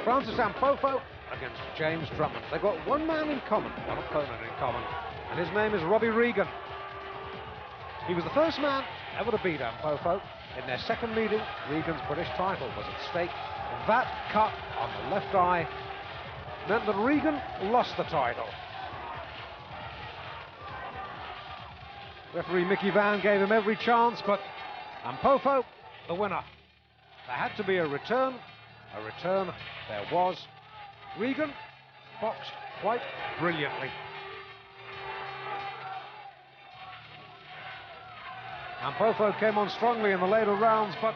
Francis Ampofo against James Drummond. They've got one man in common, one opponent in common, and his name is Robbie Regan. He was the first man ever to beat Ampofo. In their second meeting, Regan's British title was at stake. That cut on the left eye meant that Regan lost the title. Referee Mickey Vann gave him every chance, but Ampofo, the winner. There had to be a return there was. Regan boxed quite brilliantly. Ampofo came on strongly in the later rounds, but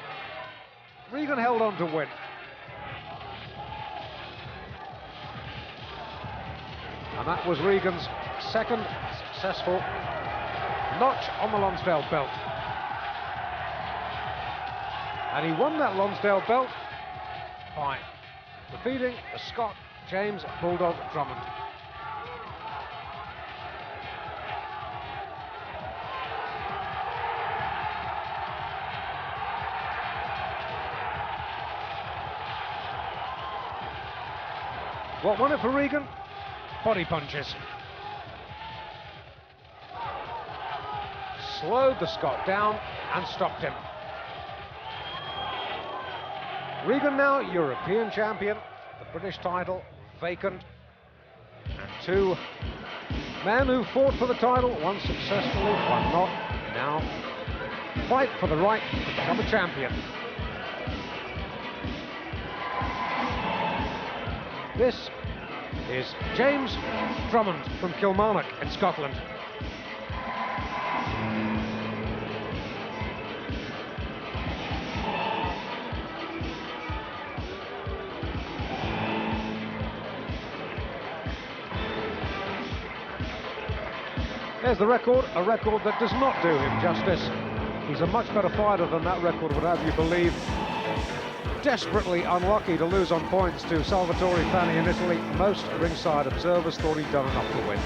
Regan held on to win. And that was Regan's second successful notch on the Lonsdale belt. And he won that Lonsdale belt by defeating the Scot James Bulldog Drummond. What won it for Regan? Body punches. Slowed the Scot down and stopped him. Regan now European champion, the British title vacant, and two men who fought for the title, one successfully, one not, now fight for the right to become a champion. This is James Drummond from Kilmarnock in Scotland. There's the record, a record that does not do him justice. He's a much better fighter than that record would have you believe. Desperately unlucky to lose on points to Salvatore Fanni in Italy. Most ringside observers thought he'd done enough to win.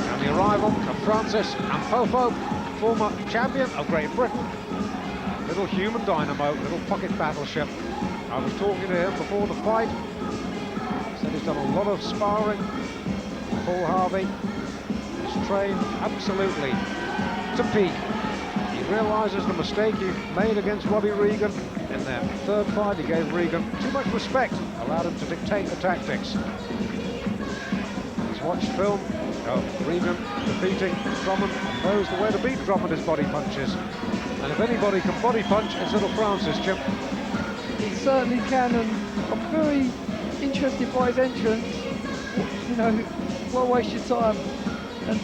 And the arrival of Francis Ampofo, former champion of Great Britain. Little human dynamo, little pocket battleship. I was talking to him before the fight. He said he's done a lot of sparring. Paul Harvey is trained absolutely to peak. He realises the mistake he made against Robbie Regan. In their third fight, he gave Regan too much respect, allowed him to dictate the tactics. He's watched film of Regan defeating Drummond and knows the way to beat Drummond is body punches. And if anybody can body punch, it's little Francis, Chip. He certainly can, and I'm very interested by his entrance. You know, won't waste your time. And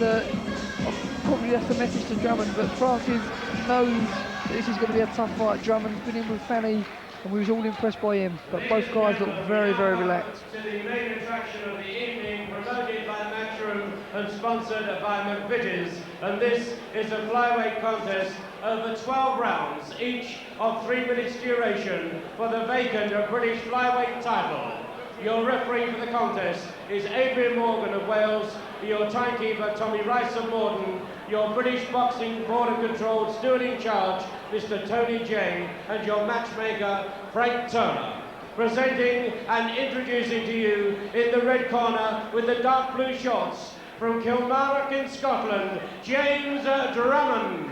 probably that's the message to Drummond, but Francis knows that this is going to be a tough fight. Drummond's been in with Fanni, and we was all impressed by him, but both guys look very, very relaxed. To the main attraction of the evening, promoted by Matchroom and sponsored by McVitie's, and this is a flyweight contest over 12 rounds, each of 3 minutes duration, for the vacant British flyweight title. Your referee for the contest is Adrian Morgan of Wales, your timekeeper Tommy Rice of Morden, your British Boxing Board of Control steward in charge, Mr. Tony Jay, and your matchmaker, Frank Turner. Presenting and introducing to you in the red corner with the dark blue shorts, from Kilmarnock in Scotland, James Drummond.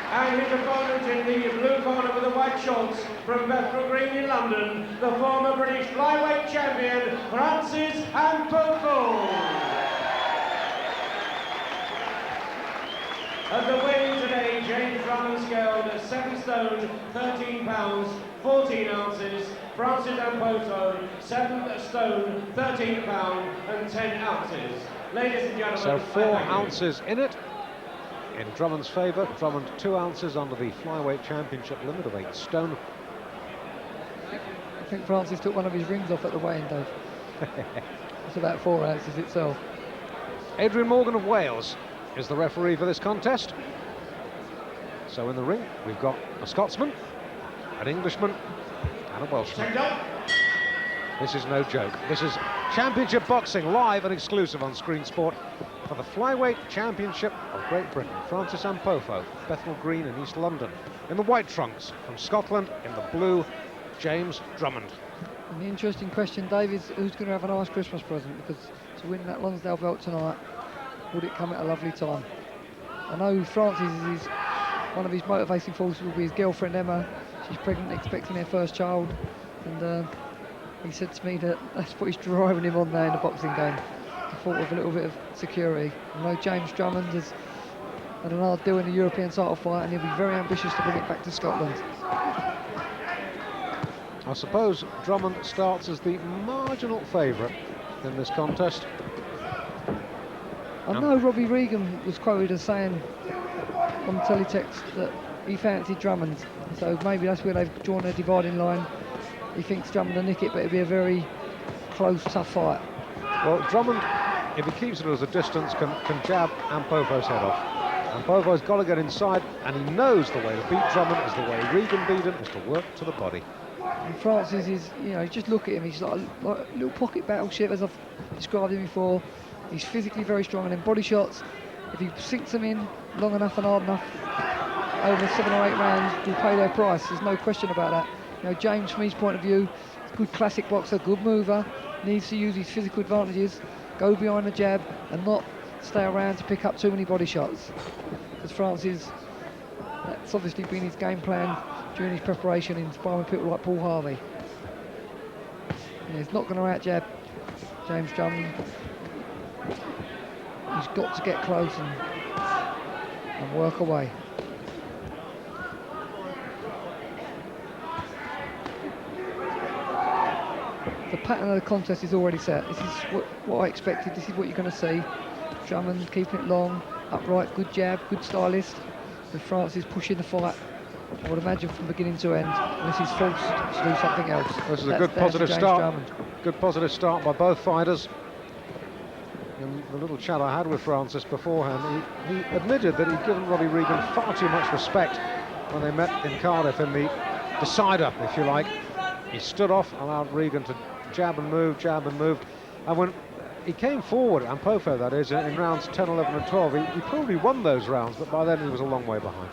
And his opponent in the blue corner with the white shorts, from Bethnal Green in London, the former British flyweight champion, Francis Ampofo. At the weigh-in today, James Drummond scaled at 7 stone, 13 pounds, 14 ounces. Francis Ampofo, 7 stone, 13 pounds and 10 ounces. Ladies and gentlemen, so 4 ounces in it. In Drummond's favour, Drummond 2 ounces under the flyweight championship limit of 8 stone. I think Francis took one of his rings off at the weigh-in, Dave. It's about 4 ounces itself. Adrian Morgan of Wales is the referee for this contest. So in the ring, we've got a Scotsman, an Englishman and a Welshman. This is no joke. This is Championship Boxing, live and exclusive on Screen Sport for the Flyweight Championship of Great Britain. Francis Ampofo, Bethnal Green in East London. In the white trunks, from Scotland, in the blue, James Drummond. And the interesting question, Dave, is who's going to have a nice Christmas present? Because to win that Lonsdale belt tonight, would it come at a lovely time? I know Francis is one of his motivating forces will be his girlfriend Emma. She's pregnant, expecting their first child, and he said to me that that's what he's driving him on there in the boxing game. I thought of a little bit of security. I know James Drummond has had an hard deal in the European title fight, and he'll be very ambitious to bring it back to Scotland. I suppose Drummond starts as the marginal favourite in this contest. I know Robbie Regan was quoted as saying on teletext that he fancied Drummond, so maybe that's where they've drawn a dividing line. He thinks Drummond will nick it, but it'll be a very close, tough fight. Well, Drummond, if he keeps it at a distance, can jab Ampofo's head off. Ampofo's got to get inside, and he knows the way to beat Drummond is the way Regan beat him, is to work to the body. And Francis is, you know, just look at him, he's like a little pocket battleship, as I've described him before. He's physically very strong, and then body shots, if he sinks them in long enough and hard enough, over 7 or 8 rounds, will pay their price. There's no question about that. You know, James, from his point of view, good classic boxer, good mover, needs to use his physical advantages, go behind the jab, and not stay around to pick up too many body shots. Because Francis, that's obviously been his game plan during his preparation in sparring with people like Paul Harvey. He's not going to out-jab James Drummond. He's got to get close and work away. The pattern of the contest is already set. This is what I expected. This is what you're going to see. Drummond keeping it long, upright, good jab, good stylist. With Francis pushing the fight, I would imagine, from beginning to end, unless he's forced to do something else. This is a good positive start. Good positive start by both fighters. In the little chat I had with Francis beforehand, he admitted that he'd given Robbie Regan far too much respect when they met in Cardiff in the decider, if you like. He stood off, allowed Regan to jab and move, and when he came forward, Ampofo that is, in rounds 10, 11 and 12, he probably won those rounds, but by then he was a long way behind.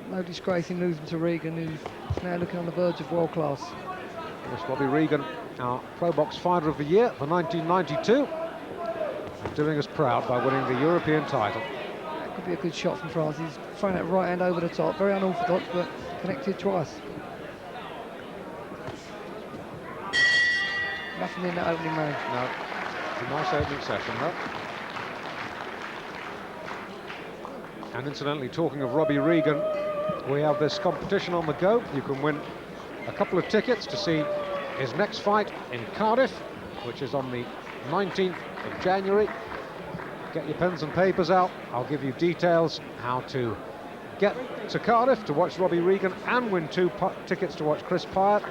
No disgrace in losing to Regan, who's now looking on the verge of world class. Yes, Robbie Regan, our Pro Box Fighter of the Year for 1992, doing us proud by winning the European title. That could be a good shot from France. He's thrown that right hand over the top, very unorthodox, but connected twice. Nothing in that opening round. No, it's a nice opening session, though. And incidentally, talking of Robbie Regan, we have this competition on the go. You can win a couple of tickets to see his next fight in Cardiff, which is on the 19th of January. Get your pens and papers out. I'll give you details how to get to Cardiff to watch Robbie Regan and win 2 tickets to watch Chris Pyatt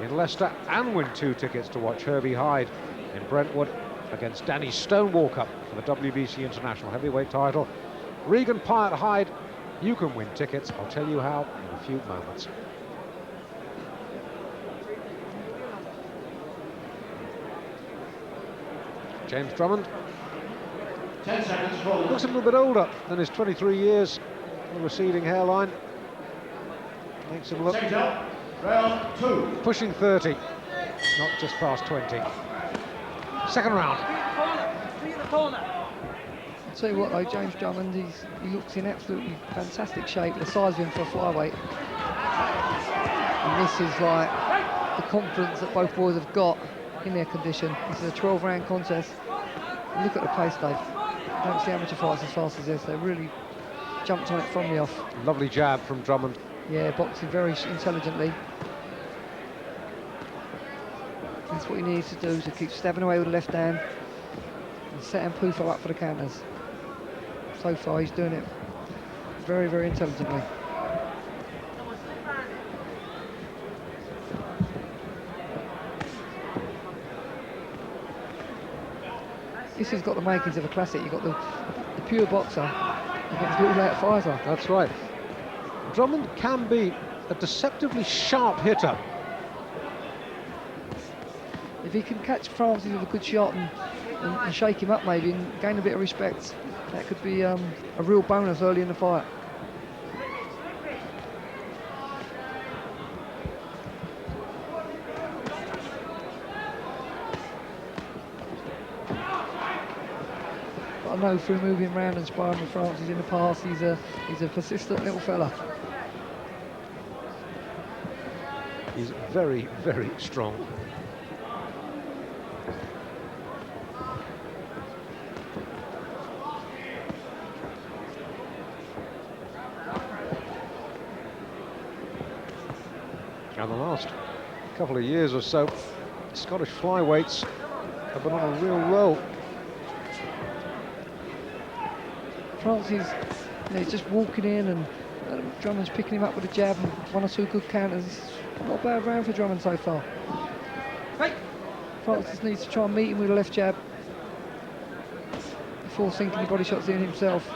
in Leicester, and win 2 tickets to watch Herbie Hyde in Brentwood against Danny Stonewalker for the WBC International Heavyweight title. Regan, Pyatt, Hyde, you can win tickets. I'll tell you how in a few moments. James Drummond 10 seconds for looks a little bit older than his 23 years, the receding hairline makes him look round 2. pushing 30, not just past 20. Second round. I'll tell you what though, James Drummond, he looks in absolutely fantastic shape, the size of him for a flyweight. And this is like the confidence that both boys have got in their condition. This is a 12-round contest. Look at the pace, Dave. I don't see amateur fights as fast as this. They really jumped on it from the off. Lovely jab from Drummond. Yeah, boxing very intelligently. That's what he needs to do, to keep stabbing away with the left hand and set Ampofo up for the counters. So far, he's doing it very, very intelligently. This has got the makings of a classic. You've got the pure boxer, you've got the all-out fighter. That's right. Drummond can be a deceptively sharp hitter. If he can catch Francis with a good shot and shake him up maybe and gain a bit of respect, that could be a real bonus early in the fight. But I know through moving around and sparring with Francis in the past, he's a persistent little fella. He's very, very strong. And the last couple of years or so, Scottish flyweights have been on a real roll. Francis, he's just walking in and Drummond's picking him up with a jab and one or two good counters. Not a bad round for Drummond so far. Francis needs to try and meet him with a left jab before sinking the body shots in himself.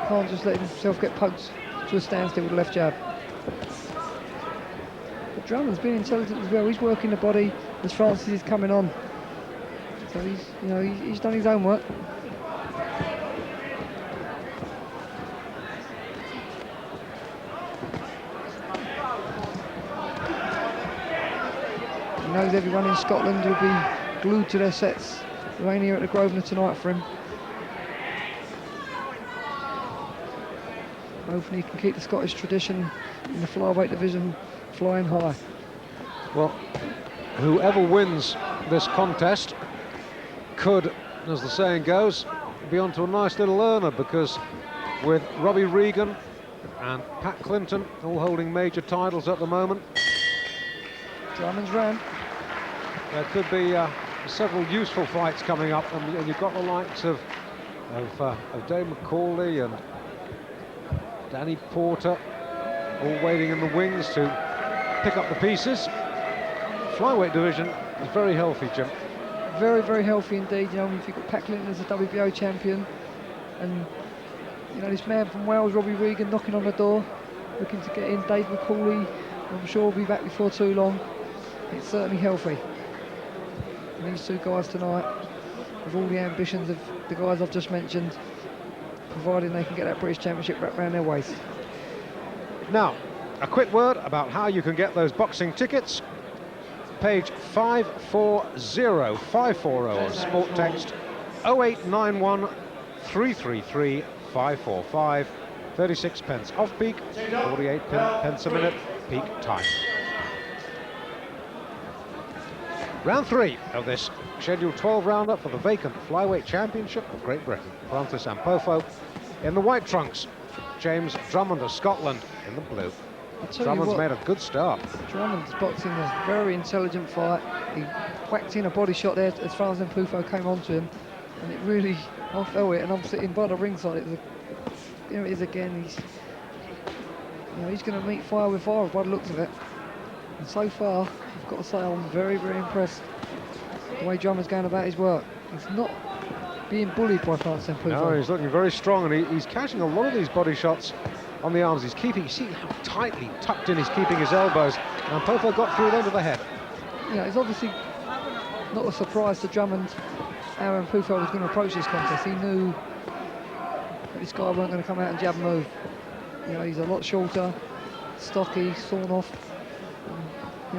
Can't just let himself get poked to a standstill with a left jab. But Drummond's been intelligent as well. He's working the body as Francis is coming on. So he's done his own work. He knows everyone in Scotland will be glued to their sets. Rain here at the Grosvenor tonight for him. Hopefully he can keep the Scottish tradition in the flyweight division flying high. Well, whoever wins this contest could, as the saying goes, be onto a nice little earner, because with Robbie Regan and Pat Clinton all holding major titles at the moment, Drummond's round. there could be several useful fights coming up, and you've got the likes of Dave McCauley and Danny Porter all waiting in the wings to pick up the pieces. Flyweight division is very healthy, Jim. Very, very healthy indeed. If you've got Pat Clinton as a WBO champion, and this man from Wales, Robbie Regan, knocking on the door, looking to get in. Dave McCauley, I'm sure will be back before too long. It's certainly healthy. And these two guys tonight, with all the ambitions of the guys I've just mentioned, providing they can get that British Championship wrapped around their waist. Now, a quick word about how you can get those boxing tickets. Page 540 on Sport Text, 0891 333 545, 36 pence off peak, 48 pence a minute peak time. Round 3 of this scheduled 12 rounder for the vacant Flyweight Championship of Great Britain. Francis Ampofo in the white trunks, James Drummond of Scotland in the blue. Drummond's made a good start. Drummond's boxing was a very intelligent fight. He whacked in a body shot there as far as Ampofo came onto him, and it really, I felt it, and I'm sitting by the ringside. Here it is again. He's going to meet fire with fire by the looks of it. And so far, I've got to say, I'm very, very impressed the way Drummond's going about his work. He's not being bullied by Francis Ampofo. No, he's looking very strong, and he's catching a lot of these body shots on the arms. He's keeping, you see how tightly tucked in he's keeping his elbows. And Ampofo got through them to the head. It's obviously not a surprise to Drummond how Ampofo was going to approach this contest. He knew that this guy weren't going to come out and jab and move. He's a lot shorter, stocky, sawn off.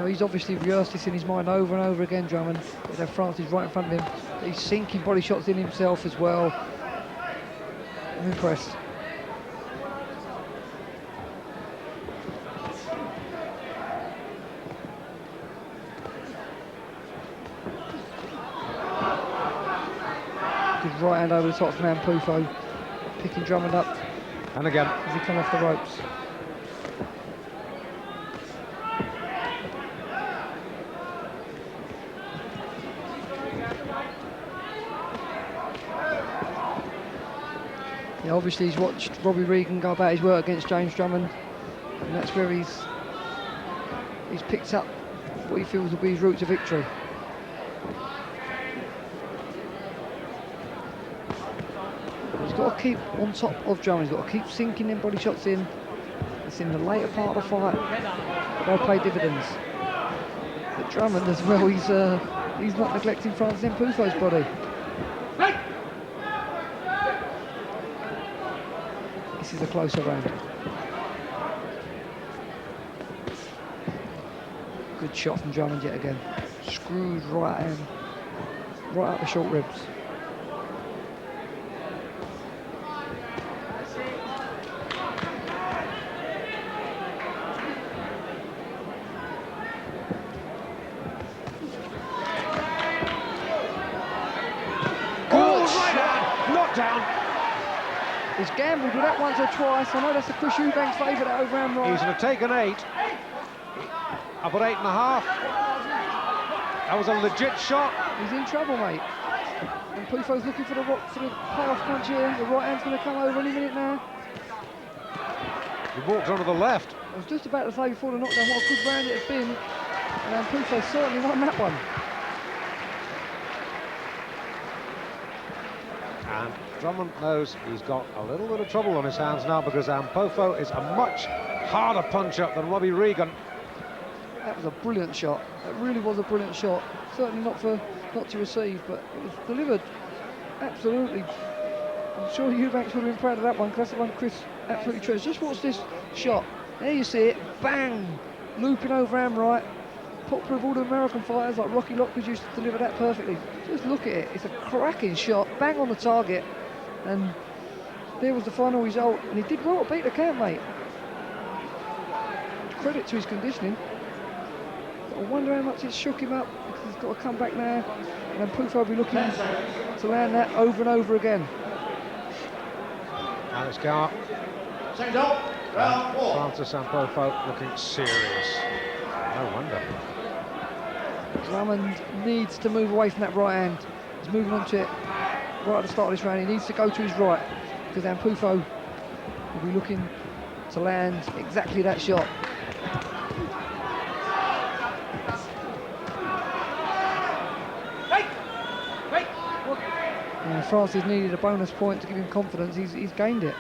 He's obviously rehearsed this in his mind over and over again, Drummond. That Francis right in front of him. He's sinking body shots in himself as well. I'm impressed. Good right hand over the top from Ampofo, picking Drummond up. And again, as he come off the ropes. Obviously he's watched Robbie Regan go about his work against James Drummond, and that's where he's picked up what he feels will be his route to victory. He's got to keep on top of Drummond. He's got to keep sinking them body shots in It's in the later part of the fight they'll pay dividends. But Drummond as well, he's not neglecting Francis Ampofo's body. This is a closer round. Good shot from Drummond yet again. Screwed right in, right up the short ribs. He's gambled with that once or twice. I know that's a Chris Eubanks favourite over Amroy. He's going to take an 8. Up at 8.5. That was a legit shot. He's in trouble, mate. And Ampofo's looking for the payoff punch here. The right hand's going to come over any minute now. He walked onto the left. I was just about to say before the knockdown what a good round it has been. And Ampofo certainly won that one. And Drummond knows he's got a little bit of trouble on his hands now because Ampofo is a much harder puncher than Robbie Regan. That was a brilliant shot. That really was a brilliant shot. Certainly not to receive, but it was delivered absolutely. I'm sure Eubanks would have been proud of that one because that's the one Chris absolutely treasures. Just watch this shot. There you see it. Bang! Looping over Amroy. Popular with all the American fighters like Rocky Lockwood used to deliver that perfectly. Just look at it. It's a cracking shot. Bang on the target. And there was the final result. And he did well to beat the count, mate. Credit to his conditioning. I wonder how much it shook him up because he's got to come back now. And then Ampofa will be looking to land that over and over again. Alex Gower. Francis Ampofo looking serious. No wonder. Drummond needs to move away from that right hand. He's moving on to it right at the start of this round. He needs to go to his right because Ampofo will be looking to land exactly that shot. And Francis needed a bonus point to give him confidence. He's gained it.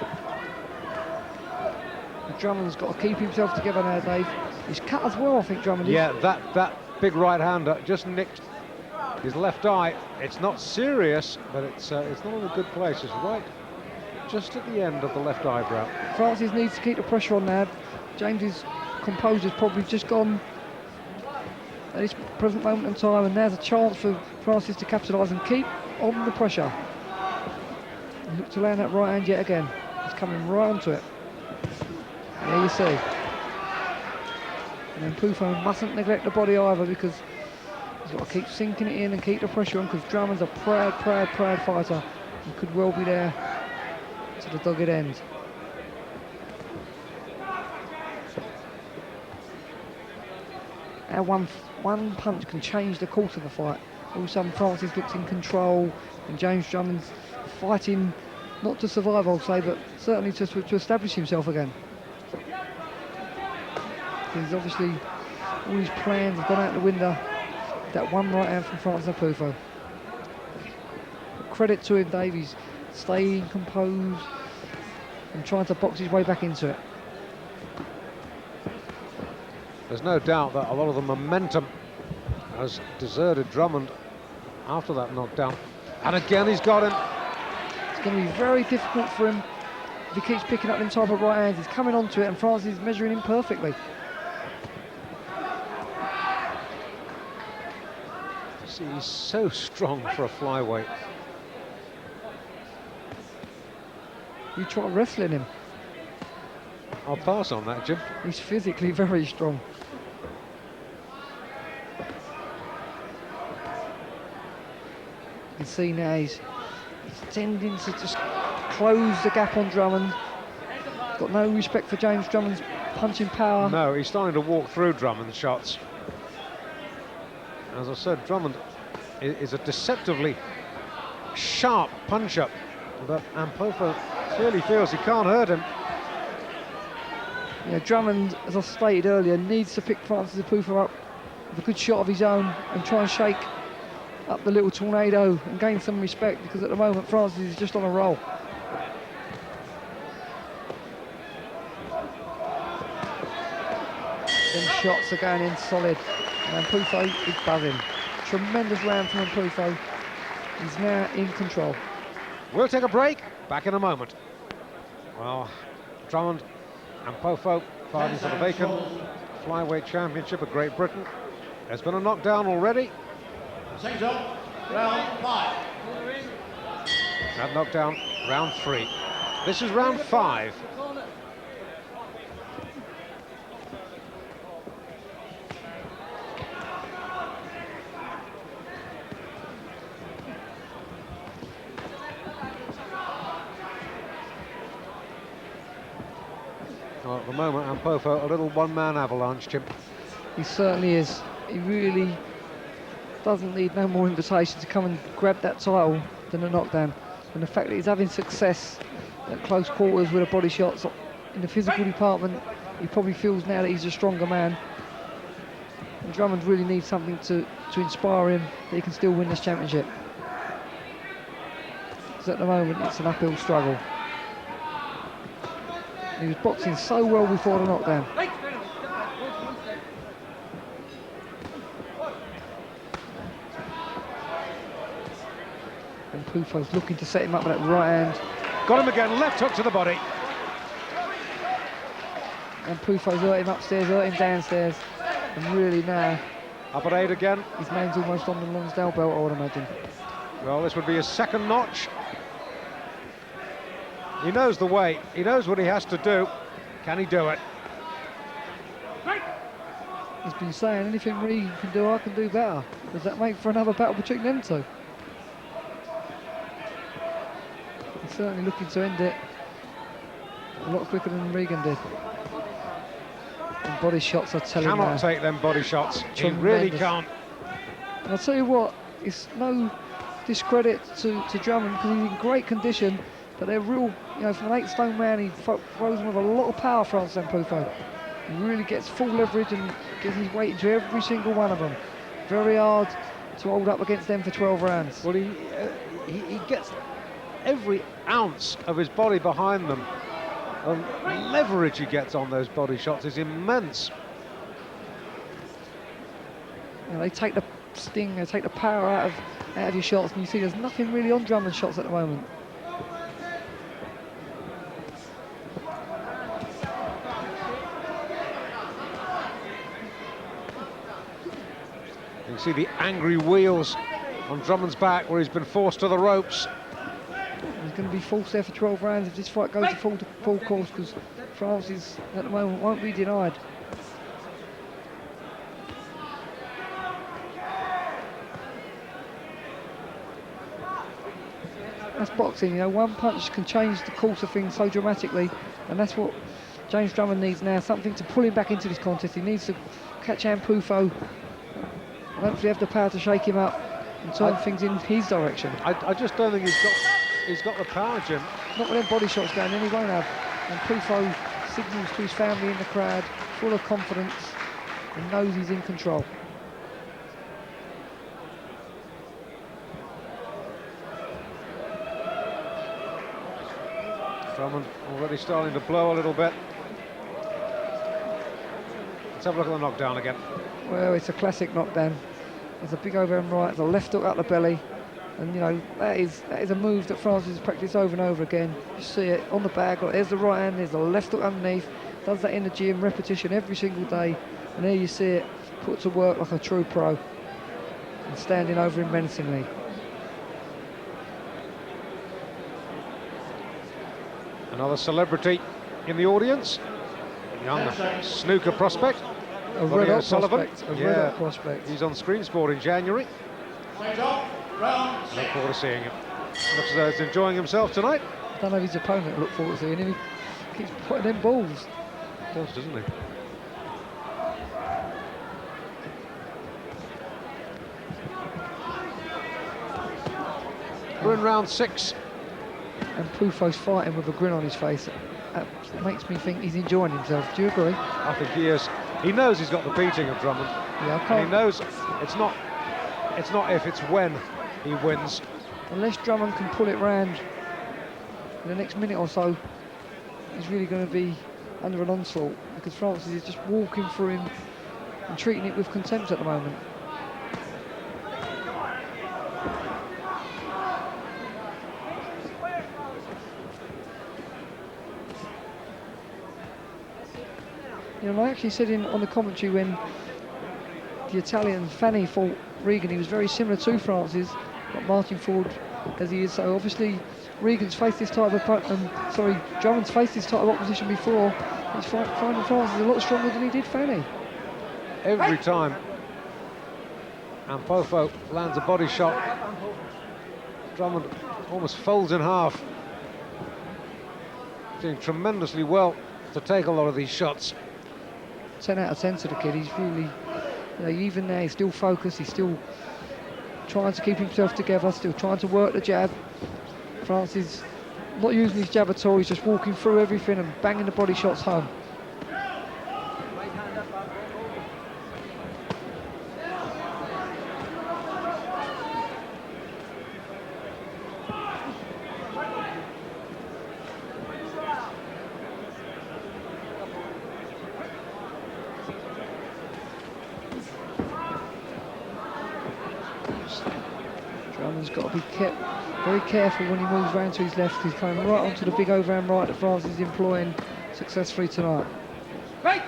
And Drummond's got to keep himself together now, Dave. He's cut as well, I think, Drummond is. Yeah, that big right-hander just nicked his left eye. It's not serious, but it's not in a good place. It's right just at the end of the left eyebrow. Francis needs to keep the pressure on now. James's composure's probably just gone at this present moment in time, and there's a chance for Francis to capitalise and keep on the pressure. And look to land that right hand yet again. He's coming right onto it. There you see. And Ampofo mustn't neglect the body either because he's got to keep sinking it in and keep the pressure on because Drummond's a proud fighter and could well be there to the dogged end. Now one punch can change the course of the fight. All of a sudden Francis looks in control and James Drummond's fighting not to survive, I'll say, but certainly to establish himself again. He's obviously, all his plans have gone out the window. That one right hand from Francis Ampofo. Credit to him, Dave. He's staying composed and trying to box his way back into it. There's no doubt that a lot of the momentum has deserted Drummond after that knockdown. And again, he's got him. It's going to be very difficult for him if he keeps picking up them type of right hands. He's coming onto it and Francis is measuring him perfectly. See, he's so strong for a flyweight. You try wrestling him. I'll pass on that, Jim. He's physically very strong. You can see now he's tending to just close the gap on Drummond. He's got no respect for James Drummond's punching power. No, he's starting to walk through Drummond's shots. As I said, Drummond is a deceptively sharp puncher, but Ampofo clearly feels he can't hurt him. Yeah, Drummond, as I stated earlier, needs to pick Francis Ampofo up with a good shot of his own and try and shake up the little tornado and gain some respect, because at the moment Francis is just on a roll. Them shots are going in solid. And Ampofo is buzzing. Tremendous round from Ampofo. He's now in control. We'll take a break. Back in a moment. Well, Drummond, Ampofo, fighting for the vacant Flyweight Championship of Great Britain. There's been a knockdown already. Round 5. That knockdown, round 3. This is round 5. Well, at the moment, Ampofo, a little one-man avalanche, Jim. He certainly is. He really doesn't need no more invitation to come and grab that title than a knockdown. And the fact that he's having success at close quarters with the body shots in the physical department, he probably feels now that he's a stronger man. And Drummond really needs something to inspire him that he can still win this championship. Because at the moment it's an uphill struggle. He was boxing so well before the knockdown. And Pufo's looking to set him up with that right hand. Got him again, left hook to the body. And Pufo's hurt him upstairs, hurt him downstairs. And really now, Up at 8 again. his name's almost on the Lonsdale belt, I would imagine. Well, this would be his second notch. He knows the way. He knows what he has to do. Can he do it? He's been saying anything Reed can do, I can do better. Does that make for another battle between them two? He's certainly looking to end it a lot quicker than Regan did. And body shots are telling Cannot now. take them body shots. He really Tremendous. can't. And I'll tell you what, it's no discredit to Drummond because he's in great condition, but they're real, you know, from an 8-stone man, he throws them with a lot of power, Francis Ampofo. He really gets full leverage and gets his weight into every single one of them. Very hard to hold up against them for 12 rounds. Well, he gets every ounce of his body behind them. The leverage he gets on those body shots is immense. You know, they take the sting, they take the power out of your shots, and you see there's nothing really on Drummond's shots at the moment. You can see the angry wheels on Drummond's back where he's been forced to the ropes. He's going to be forced there for 12 rounds if this fight goes to full course, because Francis at the moment won't be denied. That's boxing, you know, one punch can change the course of things so dramatically, and that's what James Drummond needs now, something to pull him back into this contest. He needs to catch Ampofo and hopefully have the power to shake him up and turn things in his direction. I just don't think he's got the power, Jim. Not with them body shots going in, he won't have. And Ampofo signals to his family in the crowd, full of confidence, and knows he's in control. Drummond already starting to blow a little bit. Let's have a look at the knockdown again. Well, it's a classic knockdown. There's a big overhand right, there's a left hook up the belly. And you know, that is a move that Francis has practiced over and over again. You see it on the bag, like, there's the right hand, there's the left hook underneath. Does that in the gym, repetition every single day. And there you see it, put to work like a true pro. And standing over him menacingly. Another celebrity in the audience. Young snooker prospect. A red hot prospect. A red hot prospect. He's on Screen Sport in January. Look forward to seeing him. Looks as though he's enjoying himself tonight. I don't know if his opponent look forward to seeing him. He keeps putting them balls. He does, doesn't he? We're in round 6. And Pufo's fighting with a grin on his face. That makes me think he's enjoying himself. Do you agree? I think he is. He knows he's got the beating of Drummond. Yeah, I And can't. he knows it's not if, it's when he wins. Unless Drummond can pull it round in the next minute or so, he's really going to be under an onslaught, because Francis is just walking through him and treating it with contempt at the moment. You know, I actually said on the commentary when the Italian Fanny fought Regan, he was very similar to Francis, but Martin Ford as he is. So obviously Regan's faced this type of Drummond's faced this type of opposition before. He's finding Francis a lot stronger than he did Fanny. Every time Ampofo lands a body shot, Drummond almost folds in half. Doing tremendously well to take a lot of these shots. 10 out of 10 to the kid. He's really, you know, even there, he's still focused. He's still trying to keep himself together, still trying to work the jab. Francis not using his jab at all. He's just walking through everything and banging the body shots home. 's got to be kept very careful when he moves round to his left. He's coming right onto the big overhand right that Francis is employing successfully tonight. Need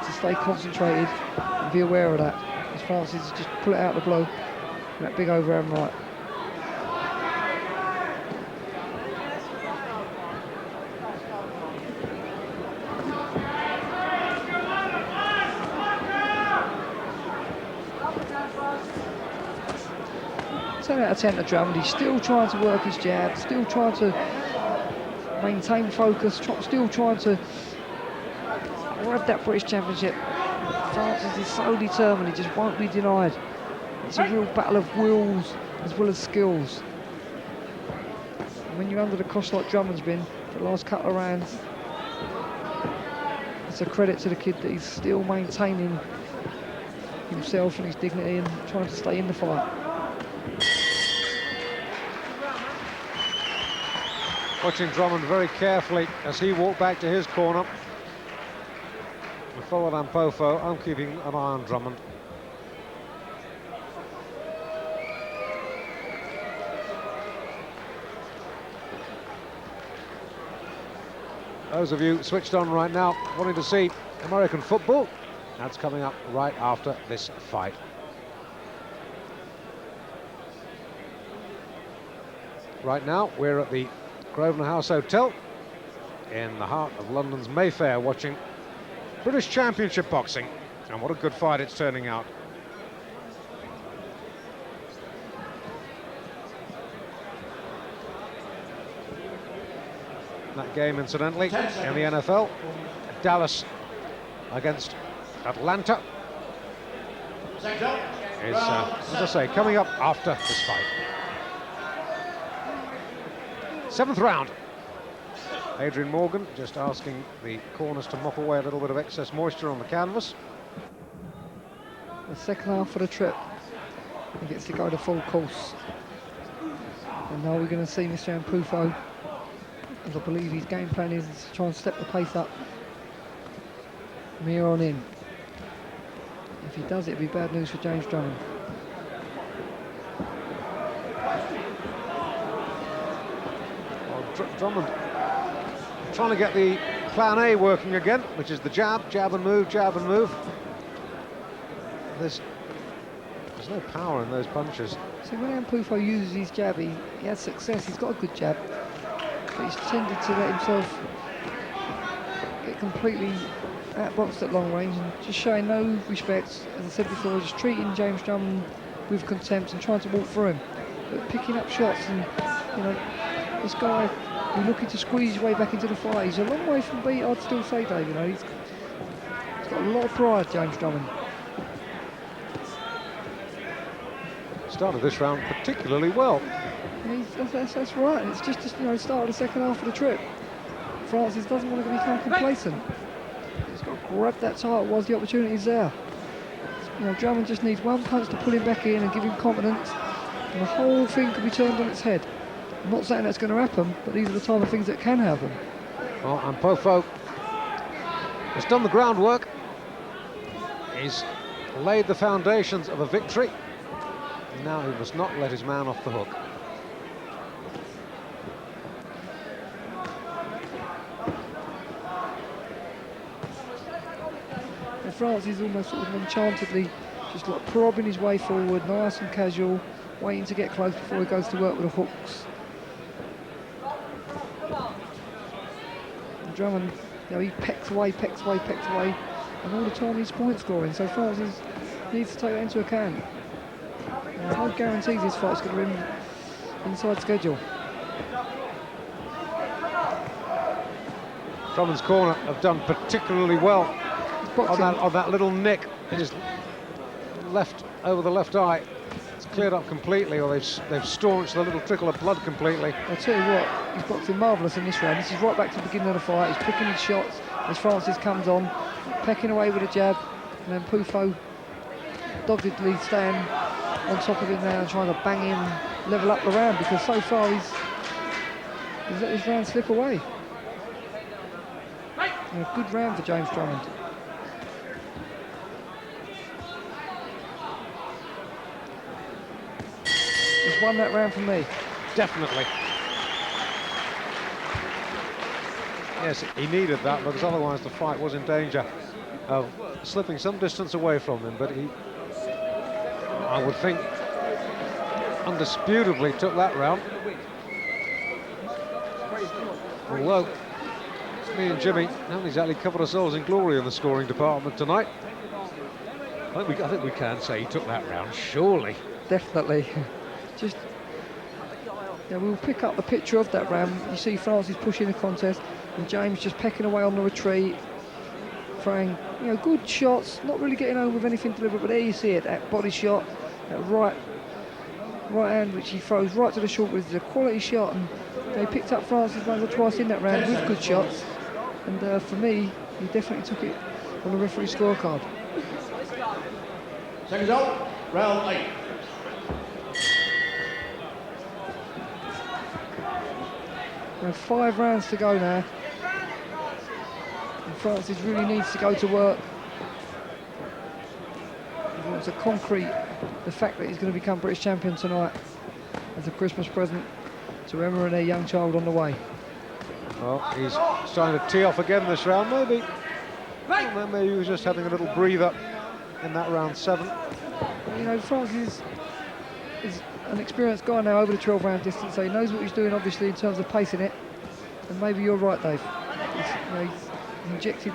to stay concentrated and be aware of that, as Francis just pull it out the blow. That big overhand right. Out of 10 to Drummond. He's still trying to work his jab, still trying to maintain focus, still trying to grab that British Championship. Francis is so determined, he just won't be denied. It's a real battle of wills as well as skills. And when you're under the cosh like Drummond's been for the last couple of rounds, it's a credit to the kid that he's still maintaining himself and his dignity and trying to stay in the fight. Watching Drummond very carefully as he walked back to his corner. We followed Ampofo. I'm keeping an eye on Drummond. Those of you switched on right now wanting to see American football, that's coming up right after this fight. Right now we're at the Grosvenor House Hotel in the heart of London's Mayfair, watching British Championship boxing, and what a good fight it's turning out. That game, incidentally, in the NFL, Dallas against Atlanta, is, as I say, coming up after this fight. 7th round. Adrian Morgan just asking the corners to mop away a little bit of excess moisture on the canvas. The second half of the trip, he gets to go the full course. And now we're going to see Mr. Ampofo, as I believe his game plan is to try and step the pace up from here on in. If he does, it'd be bad news for James Drummond. Drummond trying to get the plan A working again, which is the jab and move, jab and move. There's no power in those punches. See, when Ampofo uses his jab, he has success. He's got a good jab, but he's tended to let himself get completely outboxed at long range and just showing no respect. As I said before, just treating James Drummond with contempt and trying to walk through him, but picking up shots. And you know, this guy, he's looking to squeeze his way back into the fight. He's a long way from beat, I'd still say, Dave. You know, he's got a lot of pride, James Drummond. Started this round particularly well. That's right. And it's just the start of the second half of the trip. Francis doesn't want to become complacent. He's got to grab that title whilst the opportunity's there. You know, Drummond just needs one punch to pull him back in and give him confidence, and the whole thing could be turned on its head. I'm not saying that's going to happen, but these are the type of things that can happen. Well, Ampofo has done the groundwork. He's laid the foundations of a victory. Now he must not let his man off the hook. And France is almost sort of enchantedly just like probbing his way forward, nice and casual, waiting to get close before he goes to work with the hooks. And Drummond, you know, he pecks away, and all the time he's point scoring. So France needs to take that into account. There's no guarantees this fight's going to end inside schedule. Drummond's corner have done particularly well on that little nick in his left over the left eye. It's cleared up completely, or they've staunched the little trickle of blood completely. I'll tell you what, he's boxing marvellous in this round. This is right back to the beginning of the fight. He's picking his shots as Francis comes on, pecking away with a jab, and then Ampofo doggedly staying on top of him now and trying to bang him, level up the round, because so far he's let this round slip away. A good round for James Drummond. He's won that round for me. Definitely. Yes, he needed that, because otherwise the fight was in danger of slipping some distance away from him, but he, I would think, undisputably took that round. Although me and Jimmy haven't exactly covered ourselves in glory in the scoring department tonight. I think we can say he took that round, surely. Definitely. Just, yeah, we'll pick up the picture of that round. You see Francis pushing the contest, and James just pecking away on the retreat, throwing, you know, good shots, not really getting home with anything deliberate, but there you see it, that body shot, that right hand which he throws right to the short with, is a quality shot, and they picked up Francis once or twice in that round with good shots, and for me, he definitely took it on the referee scorecard. Seconds out, round 8. There are 5 rounds to go now, and Francis really needs to go to work. He wants to concrete the fact that he's going to become British champion tonight as a Christmas present to Emma and their young child on the way. Well, he's starting to tee off again this round, maybe. Well, maybe he was just having a little breather in that round 7. You know, Francis is an experienced guy now over the 12-round distance, so he knows what he's doing, obviously, in terms of pacing it. And maybe you're right, Dave. He's injected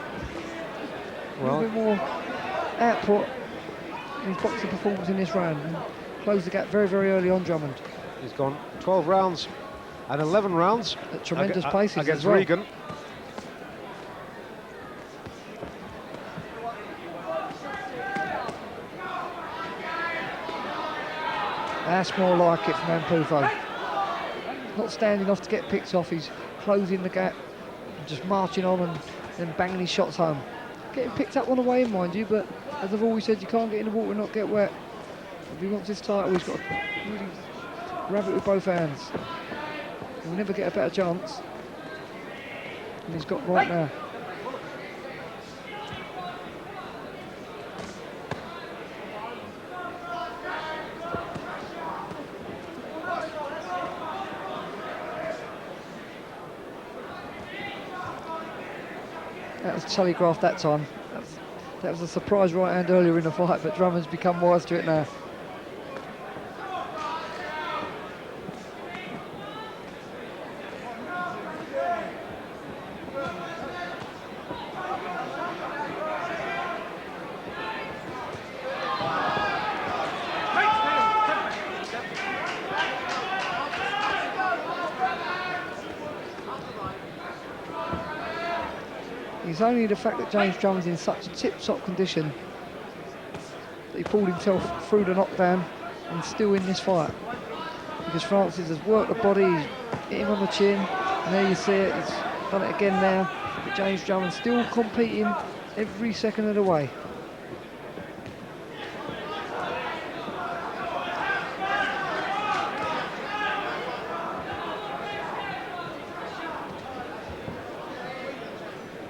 a little bit more output in his boxing performance in this round and closed the gap very, very early on Drummond. He's gone 12 rounds and 11 rounds at tremendous paces against as well. Regan. That's more like it from Ampofo. Not standing off to get picked off, he's closing the gap, and just marching on and then banging his shots home. Getting picked up on the way in, mind you, but as I've always said, you can't get in the water and not get wet. If he wants this title, he's got to really grab it with both hands. He'll never get a better chance than he's got right now. That was telegraphed that time. That was a surprise right hand earlier in the fight, but Drummond's become wise to it now. It's only the fact that James Drummond's in such tip-top condition that he pulled himself through the knockdown and still in this fight. Because Francis has worked the body, he's hit him on the chin, and there you see it, he's done it again now. But James Drummond still competing every second of the way.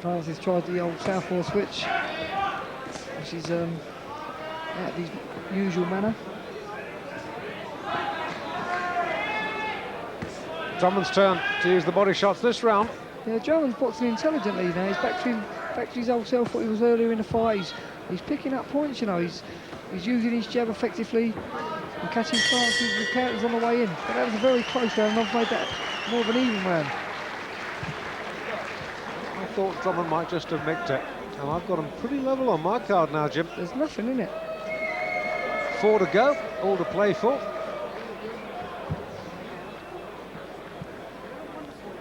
Francis tried the old southpaw switch, which is out of his usual manner. Drummond's turn to use the body shots this round. Yeah, Drummond's boxing intelligently now. He's back to his old self what he was earlier in the fight. He's picking up points, you know. He's using his jab effectively and catching Francis with counters on the way in. But that was a very close round, and I've made that more of an even round. I thought Drummond might just have nicked it, and I've got him pretty level on my card now, Jim. There's nothing in it. 4 to go, all to play for.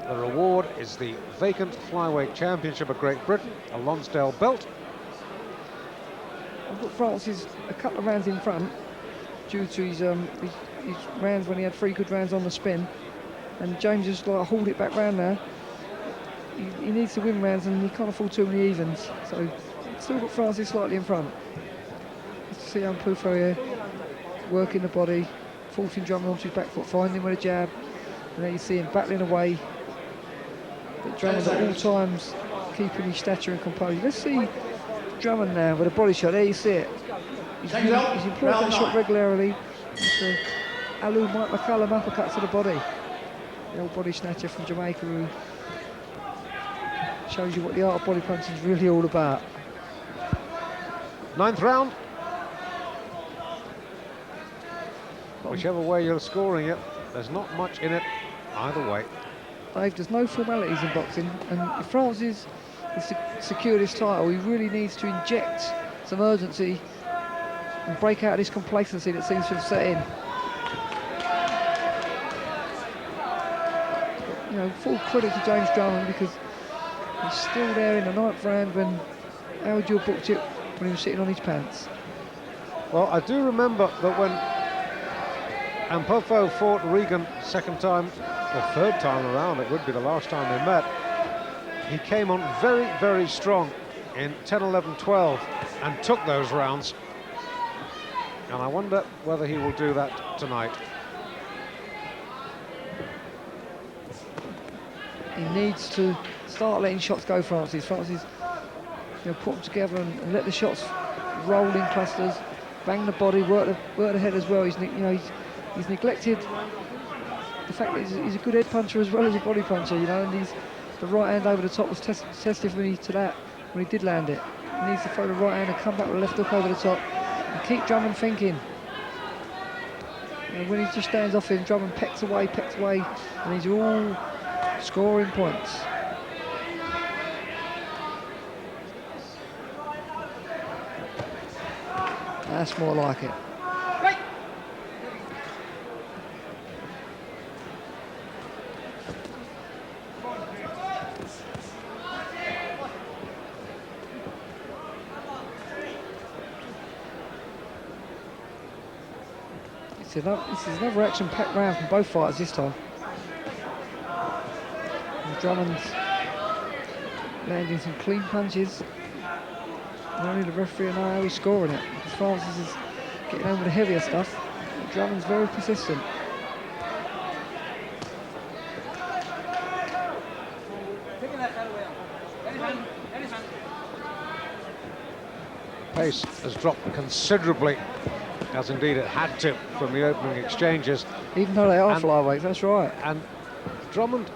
The reward is the Vacant Flyweight Championship of Great Britain, a Lonsdale belt. I've got Francis a couple of rounds in front due to his rounds when he had 3 good rounds on the spin, and James just like hauled it back round now. He needs to win rounds and he can't afford too many evens, so still got Francis slightly in front. Let's see Ampofo here, working the body, forcing Drummond onto his back foot, finding him with a jab, and then you see him battling away. But Drummond at all times keeping his stature and composure. Let's see Drummond now with a body shot. There you see it. He's employed that shot regularly. It's a Alu Mike McCallum uppercut to the body. The old body snatcher from Jamaica who shows you what the art of body punching is really all about. 9th round. Whichever way you're scoring it, there's not much in it either way. Dave, there's no formalities in boxing, and if Francis is to secure this title, he really needs to inject some urgency and break out of this complacency that seems to have set in. But, you know, full credit to James Drummond, because he's still there in the 9th round when Howard Gill booked it when he was sitting on his pants. Well, I do remember that when Ampofo fought Regan 2nd time, or 3rd time around, it would be the last time they met, he came on very, very strong in 10, 11, 12 and took those rounds. And I wonder whether he will do that tonight. He needs to start letting shots go, Francis. Francis, you know, put them together and let the shots roll in clusters, bang the body, work the head as well. He's neglected the fact that he's a good head puncher as well as a body puncher, you know, and the right hand over the top was testimony to that when he did land it. He needs to throw the right hand and come back with a left hook over the top and keep Drummond thinking. And when he just stands off him, Drummond pecks away, and these are all scoring points. That's more like it. This is another action-packed round from both fighters this time. And Drummond's landing some clean punches. And only the referee will know how he's scoring it. Because Francis is getting over the heavier stuff. But Drummond's very persistent. Pace has dropped considerably, as indeed it had to from the opening exchanges. Even though they are flyweights, that's right. And Drummond,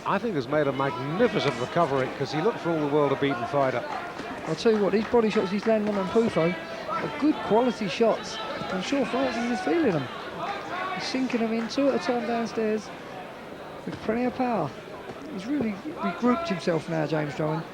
I think, has made a magnificent recovery, because he looked for all the world a beaten fighter. I'll tell you what, these body shots he's landing on Ampofo are good quality shots. I'm sure Francis is feeling them. He's sinking them in 2 at a time downstairs with plenty of power. He's really regrouped himself now, James Drummond.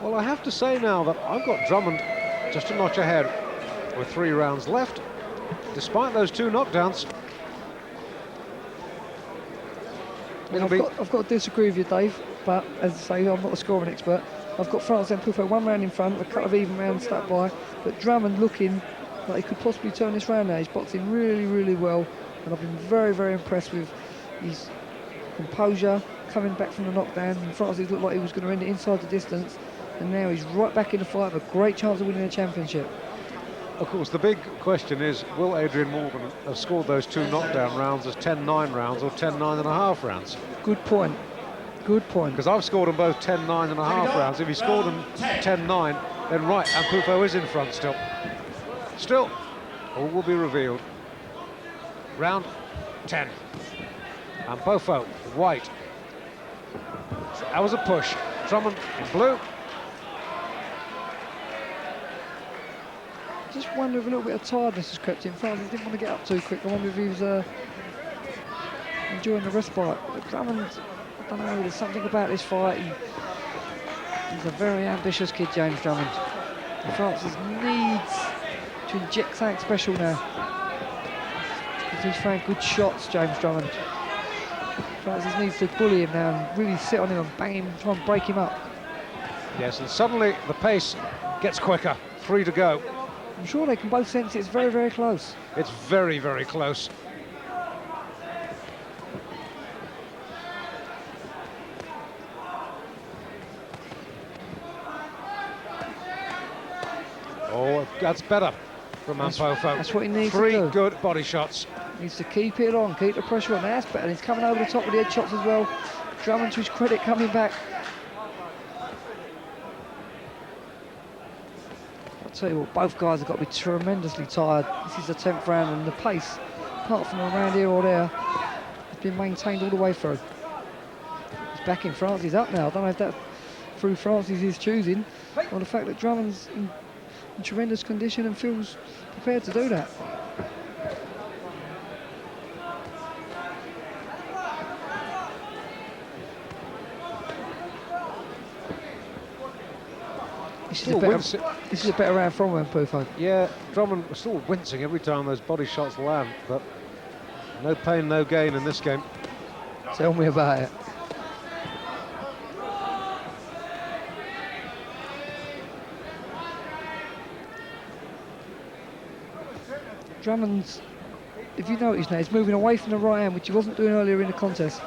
Well, I have to say now that I've got Drummond just a notch ahead with 3 rounds left, despite those 2 knockdowns. I've got to disagree with you, Dave, but as I say, I'm not a scoring expert. I've got Francis Ampofo 1 round in front, a couple of even rounds stuck by, but Drummond looking like he could possibly turn this round now. He's boxing really, really well, and I've been very, very impressed with his composure, coming back from the knockdown. And Francis looked like he was going to end it inside the distance, and now he's right back in the fight with a great chance of winning the championship. Of course, the big question is, will Adrian Morgan have scored those 2 knockdown rounds as 10-9 rounds or 10-9.5 rounds? Good point. Good point. Because I've scored them both 10-9.5 rounds. If he scored them 10-9, then right, Ampofo is in front still. Still, all will be revealed. Round 10. Ampofo, white. That was a push. Drummond in blue. Just wonder if a little bit of tiredness has crept in. Francis didn't want to get up too quick. I wonder if he was enjoying the respite. But Drummond, I don't know, there's something about this fight. He's a very ambitious kid, James Drummond. And Francis needs to inject something special now. Because he's throwing good shots, James Drummond. Francis needs to bully him now and really sit on him and bang him, try and break him up. Yes, and suddenly the pace gets quicker. 3 to go. I'm sure they can both sense it's very, very close. It's very, very close. Oh, that's better from Ampofo. That's what he needs to 3 do. good body shots. Needs to keep it on, keep the pressure on. That's better. He's coming over the top with the head shots as well. Drummond, to his credit, coming back. I'll tell you what, both guys have got to be tremendously tired. This is the 10th round, and the pace, apart from around here or there, has been maintained all the way through. He's back in Francis up now. I don't know if that's through Francis' choosing, or the fact that Drummond's in tremendous condition and feels prepared to do that. This is a better round from Ampofo. Yeah, Drummond was still wincing every time those body shots land, but no pain, no gain in this game. Tell me about it. Drummond's, if you notice now, he's moving away from the right hand, which he wasn't doing earlier in the contest.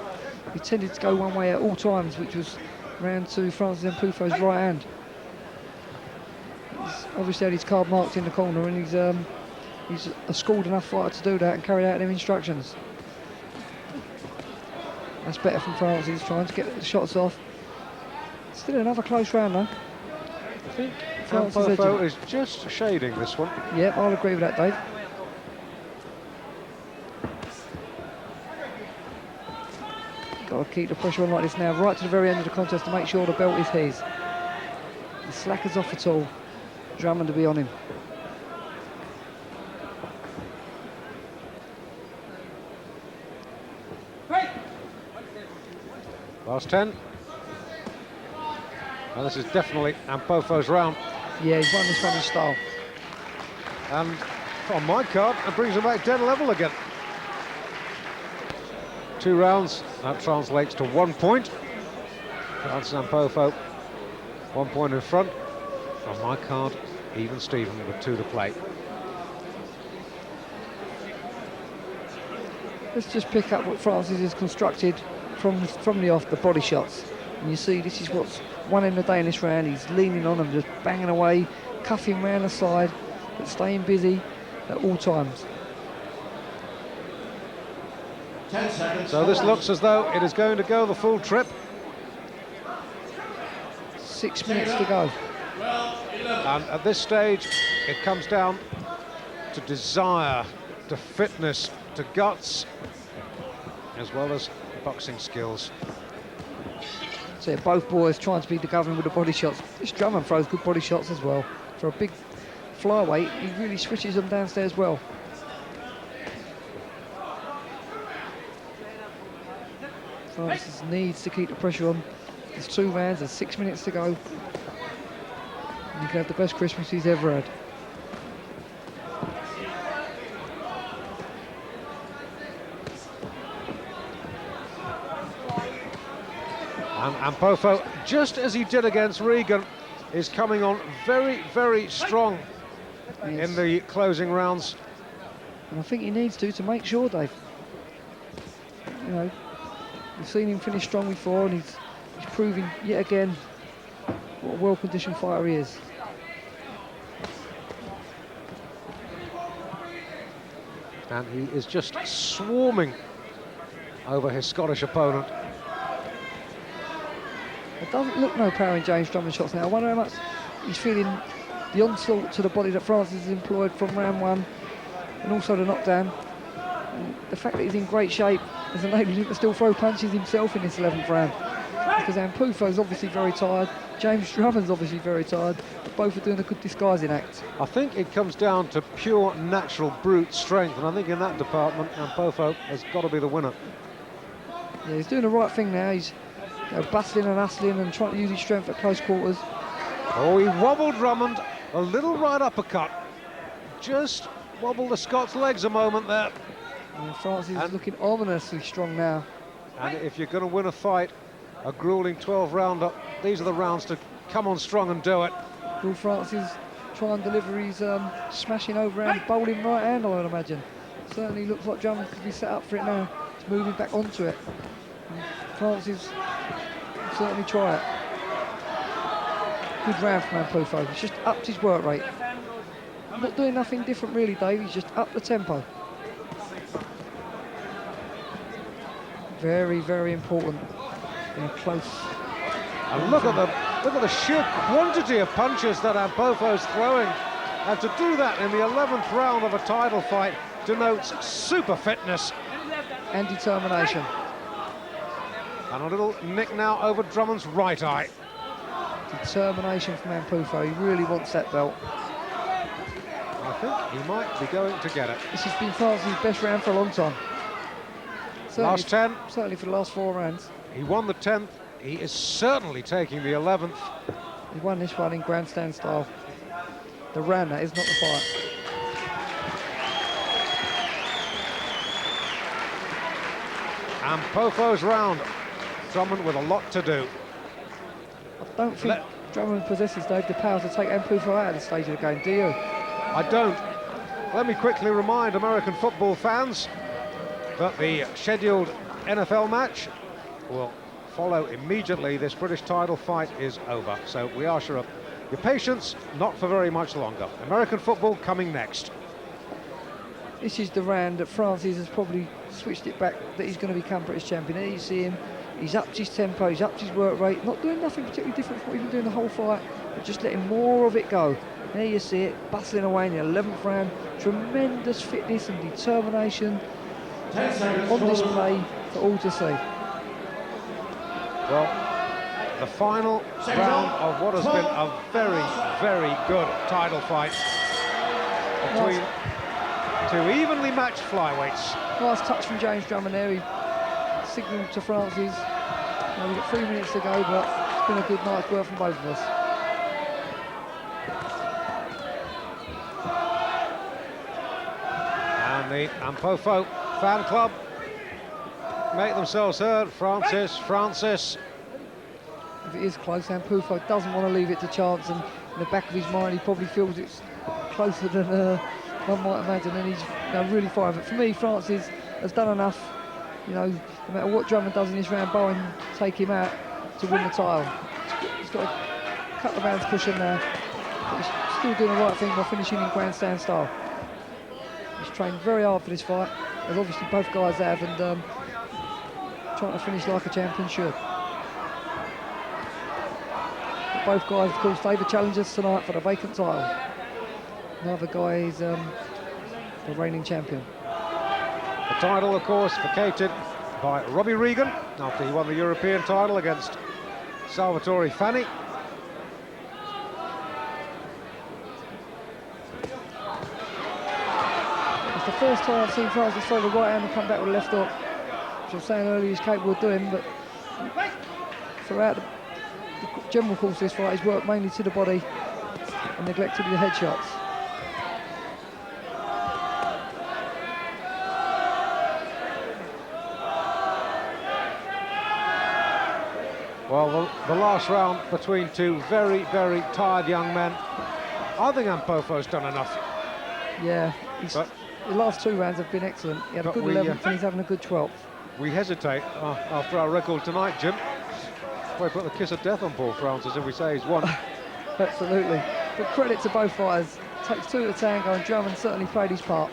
He tended to go one way at all times, which was round to Francis Ampofo's right hand. He's obviously had his card marked in the corner, and he's a schooled enough fighter to do that and carry out them instructions. That's better from Francis, trying to get the shots off. Still another close round though. I think Ampofo is just shading this one. Yep, I'll agree with that, Dave. Got to keep the pressure on like this now, right to the very end of the contest, to make sure the belt is his. The slacker's off at all. Drummond to be on him. Last 10. And this is definitely Ampofo's round. Yeah, he's won this one in style. And on my card, it brings him back dead level again. 2 rounds, that translates to 1 point. Francis Ampofo, 1 point in front. On my card, even Steven with 2 to play. Let's just pick up what Francis has constructed from the off, the body shots. And you see this is what's won him the day in this round. He's leaning on them, just banging away, cuffing round the side, but staying busy at all times. 10 seconds. So this looks as though it is going to go the full trip. 6 minutes to go. And at this stage, it comes down to desire, to fitness, to guts, as well as boxing skills. So yeah, both boys trying to be the governor with the body shots. This Drummond throws good body shots as well. For a big flyweight, he really switches them downstairs well. Francis needs to keep the pressure on. There's 2 rounds, there's 6 minutes to go. And he can have the best Christmas he's ever had. And Ampofo, just as he did against Regan, is coming on very, very strong in the closing rounds. And I think he needs to make sure, Dave. You know, We've seen him finish strong before, and he's proving yet again what a well-conditioned fighter he is. And he is just swarming over his Scottish opponent. It doesn't look no power in James Drummond's shots now. I wonder how much he's feeling the onslaught to the body that Francis has employed from round one, and also the knockdown. And the fact that he's in great shape has enabled him to still throw punches himself in this 11th round. Because Ampofo's obviously very tired, James Drummond's obviously very tired, but both are doing a good disguising act. I think it comes down to pure natural brute strength, and I think in that department, Ampofo has got to be the winner. Yeah, he's doing the right thing now. He's bustling and hustling and trying to use his strength at close quarters. Oh, he wobbled Drummond, a little right uppercut. Just wobbled the Scots legs a moment there. And Francis is looking ominously strong now. And if you're going to win a fight, a grueling 12-rounder, these are the rounds to come on strong and do it. Will Francis try and deliver his smashing overhand bowling right hand, I would imagine. Certainly looks like Drummond could be set up for it now. He's moving back onto it. And Francis will certainly try it. Good round from Ampofo. He's just upped his work rate. Not doing nothing different really, Dave. He's just upped the tempo. Very, very important in a close. And look at the sheer quantity of punches that Ampofo's throwing, and to do that in the 11th round of a title fight denotes super fitness And determination. And a little nick now over Drummond's right eye. Determination from Ampofo. He really wants that belt. I think he might be going to get it. This has been Francis' best round for a long time. Last 10. Certainly for the last 4 rounds. He won the 10th. He is certainly taking the 11th. He won this one in grandstand style. The round, that is, not the fight. Ampofo's round. Drummond with a lot to do. I don't think Drummond possesses, Dave, the power to take Ampofo out at this stage of the game, do you? I don't. Let me quickly remind American football fans that the scheduled NFL match will follow immediately. This British title fight is over, so we are sure of your patience, not for very much longer. American football coming next. This is the round that Francis has probably switched it back, that he's going to become British champion. There you see him, he's upped his tempo, he's upped his work rate, not doing nothing particularly different from what he's been doing the whole fight, but just letting more of it go. There you see it, bustling away in the 11th round. Tremendous fitness and determination on display for all to see. Well, the final round of what has been a very, very good title fight between two evenly matched flyweights. Nice touch from James Drummond there. He signalled to Francis. We've got 3 minutes to go, but it's been a good night's work from both of us. And the Ampofo fan club make themselves heard. Francis. If it is close, Ampofo doesn't want to leave it to chance, and in the back of his mind he probably feels it's closer than one might imagine, and he's really firing. But for me, Francis has done enough, no matter what Drummond does in this round, Bowen take him out to win the title. He's got a couple of rounds pushing now, but he's still doing the right thing by finishing in grandstand style. He's trained very hard for this fight, as obviously both guys have, and trying to finish like a champion should. But both guys, of course, they the challengers tonight for the vacant title. Another guy is the reigning champion. The title, of course, vacated by Robbie Regan after he won the European title against Salvatore Fanni. It's the first time I've seen Francis throw the right hand and come back with a left hook, which I was saying earlier he's capable of doing, but throughout the general course of this fight, he's worked mainly to the body and neglected the headshots. Well, the last round between two very, very tired young men. I think Ampofo's done enough. Yeah, the last 2 rounds have been excellent. He had a good 11th and he's having a good 12th. we hesitate after our record tonight, Jim. We put the kiss of death on Paul Francis if we say he's won. Absolutely. But credit to both fighters. Takes two to tango, and Drummond certainly played his part.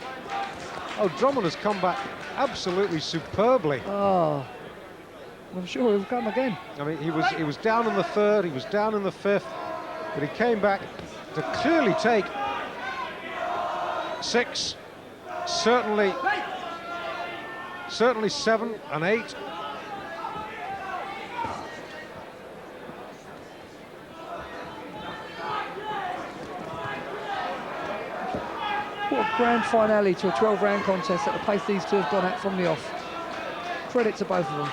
Oh, Drummond has come back absolutely superbly. Oh, I'm sure he'll come again. I mean, he was down in the third, he was down in the fifth, but he came back to clearly take 6, certainly 7 and 8. What a grand finale to a 12-round contest at the pace these two have gone at from the off. Credit to both of them.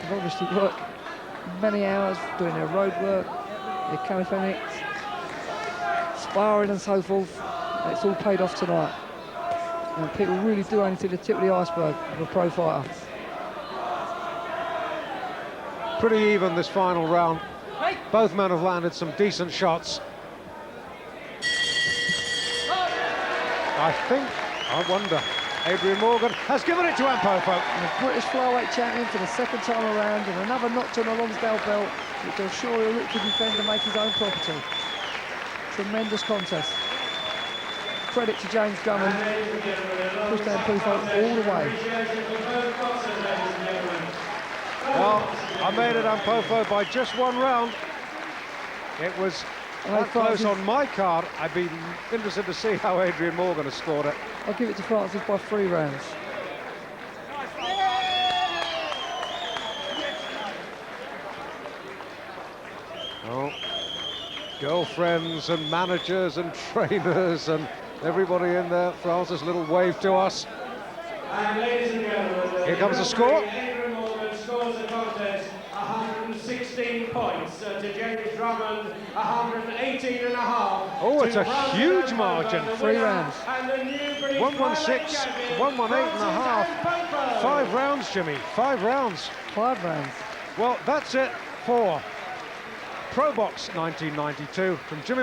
They've obviously worked many hours doing their road work, their calisthenics, sparring and so forth. And it's all paid off tonight. And people really do only see the tip of the iceberg of a pro fighter. Pretty even this final round. Both men have landed some decent shots. I wonder, Adrian Morgan has given it to Ampofo. And the British Flyweight champion for the second time around, and another notch on the Lonsdale belt, which will surely look to defend and make his own property. Tremendous contest. Credit to James Drummond, pushed Ampofo all the way. Well, I made it Ampofo by just 1 round. It was that close on my card. I'd be interested to see how Adrian Morgan has scored it. I'll give it to Francis by 3 rounds. Oh, girlfriends and managers and trainers and everybody in there. Francis, little wave to us. And ladies and gentlemen, here comes the score. Adrian Morgan scores the contest 116 points to James Drummond 118 and a half. Oh, it's a huge margin. 3 rounds. 116, 118 and a half. 5 rounds, Jimmy. 5 rounds. 5 rounds. Well, that's it for Pro Box 1992 from Jimmy.